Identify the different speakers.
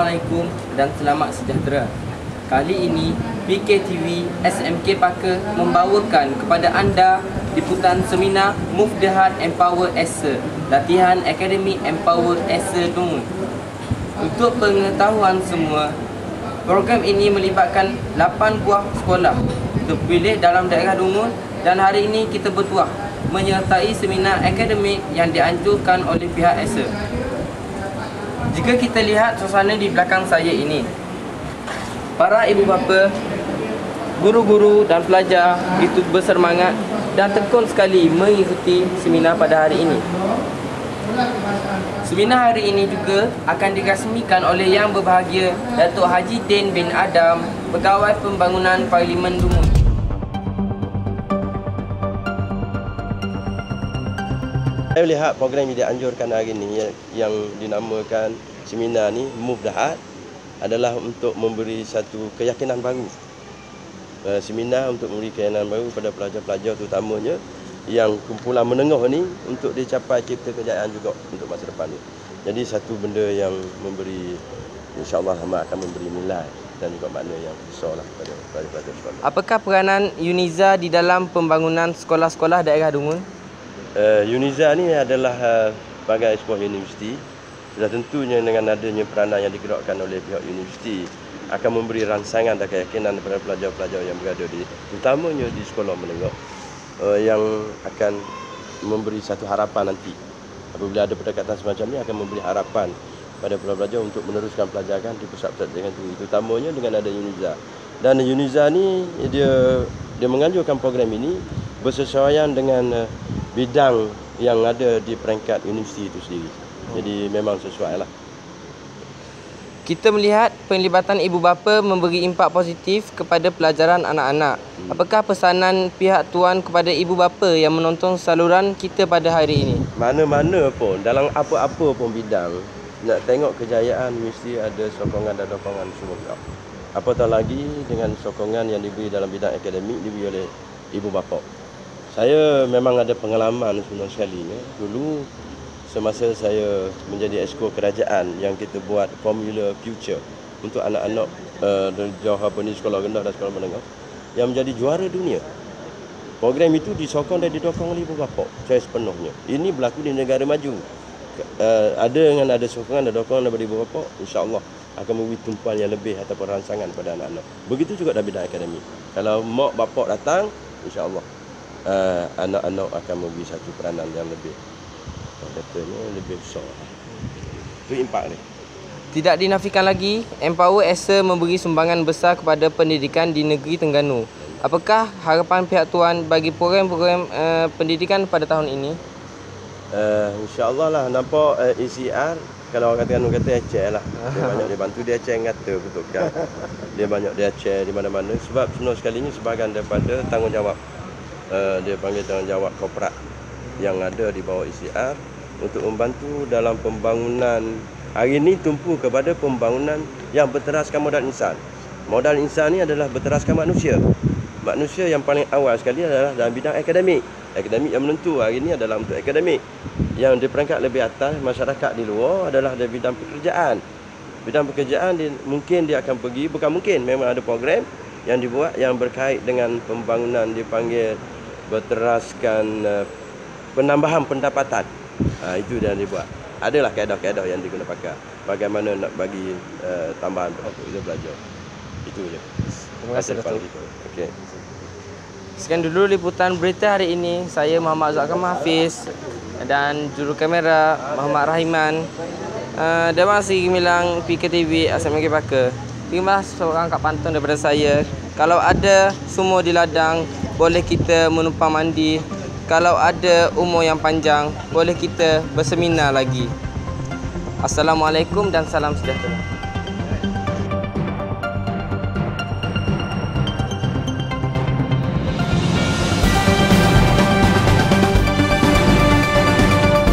Speaker 1: Assalamualaikum dan selamat sejahtera. Kali ini PKTV SMK Paka membawakan kepada anda liputan seminar Move the Heart Empower Asa, latihan Akademi Empower Asa Dungun. Untuk pengetahuan semua, program ini melibatkan 8 buah sekolah terpilih dalam daerah Dungun dan hari ini kita bertuah menyertai seminar akademik yang dianjurkan oleh pihak Asa. Jika kita lihat suasana di belakang saya ini, para ibu bapa, guru-guru dan pelajar itu bersemangat dan tekun sekali mengikuti seminar pada hari ini. Seminar hari ini juga akan dirasmikan oleh Yang Berbahagia Datuk Haji Din bin Adam, Pegawai Pembangunan Parlimen Dungun.
Speaker 2: Saya melihat program yang dianjurkan hari ini yang dinamakan seminar ni Move the Heart adalah untuk memberi satu keyakinan baru. Seminar untuk memberi keyakinan baru pada pelajar-pelajar terutamanya yang kumpulan menengah ni untuk dicapai cipta kejayaan juga untuk masa depan ni. Jadi satu benda yang memberi, insya-Allah akan memberi nilai dan juga makna yang besarlah kepada pelajar-pelajar sekolah.
Speaker 1: Apakah peranan UNIZA di dalam pembangunan sekolah-sekolah daerah Dungun?
Speaker 2: UNIZA ni adalah sebagai sebuah universiti. Sudah tentunya dengan adanya peranan yang digerakkan oleh pihak universiti akan memberi rangsangan dan keyakinan kepada pelajar-pelajar yang berada terutamanya di sekolah menengah yang akan memberi satu harapan nanti. Apabila ada pendekatan semacam ini akan memberi harapan pada pelajar untuk meneruskan pelajaran di pusat-pusat pendidikan tinggi, terutamanya dengan ada UNIZA. Dan UNIZA ni dia menganjurkan program ini bersesuaian dengan bidang yang ada di peringkat universiti itu sendiri. Jadi memang sesuai lah.
Speaker 1: Kita melihat penglibatan ibu bapa memberi impak positif kepada pelajaran anak-anak. Apakah pesanan pihak tuan kepada ibu bapa yang menonton saluran kita pada hari ini?
Speaker 2: Mana-mana pun, dalam apa-apa pun bidang, nak tengok kejayaan mesti ada sokongan dan dokongan semua pihak. Apatah lagi dengan sokongan yang diberi dalam bidang akademik diberi oleh ibu bapa. Saya memang ada pengalaman sebenarnya sekali. Dulu semasa saya menjadi exco kerajaan yang kita buat Formula Future untuk anak-anak dari sekolah rendah dan sekolah menengah yang menjadi juara dunia. Program itu disokong dan didokong oleh ibu bapa saya sepenuhnya. Ini berlaku di negara maju. Ada sokongan dan dokongan daripada ibu bapa, insya-Allah akan memberi tumpuan yang lebih ataupun rangsangan pada anak-anak. Begitu juga dalam bidang akademik. Kalau mak bapak datang, insya-Allah anak-anak akan memberi satu peranan yang lebih katanya lebih besar. Itu impak ni.
Speaker 1: Tidak dinafikan lagi, Empower Asa memberi sumbangan besar kepada pendidikan di negeri Terengganu. Apakah harapan pihak tuan bagi program-program pendidikan pada tahun ini?
Speaker 2: InsyaAllah lah nampak ECR, kalau orang kata aceh lah. Dia banyak dia bantu, dia aceh kata betul kan. Dia banyak dia aceh di mana-mana sebab sebenarnya sekalinya sebahagian daripada tanggungjawab dia panggil tanggungjawab korporat yang ada di bawah ECR untuk membantu dalam pembangunan. Hari ini tumpu kepada pembangunan yang berteraskan modal insan. Modal insan ni adalah berteraskan manusia. Manusia yang paling awal sekali adalah dalam bidang akademik. Akademik yang menentu hari ini adalah untuk akademik. Yang di peringkat lebih atas masyarakat di luar adalah dari bidang pekerjaan. Bidang pekerjaan mungkin dia akan pergi, bukan mungkin, memang ada program yang dibuat yang berkait dengan pembangunan dipanggil berteraskan penambahan pendapatan. Itu yang dibuat. Adalah kaedah-kaedah yang diguna pakai. Bagaimana nak bagi tambahan untuk belajar. Itu je.
Speaker 1: Terima kasih Datuk.
Speaker 2: Okey.
Speaker 1: Sekian dulu liputan berita hari ini. Saya Muhammad Zakam Hafiz dan juru kamera Muhammad Rahiman. Damasi Gemilang PKTV SMK Paka. Terima seorang kat pantun daripada saya. Kalau ada sumur di ladang, boleh kita menumpang mandi. Kalau ada umur yang panjang, boleh kita berseminar lagi. Assalamualaikum dan salam sejahtera.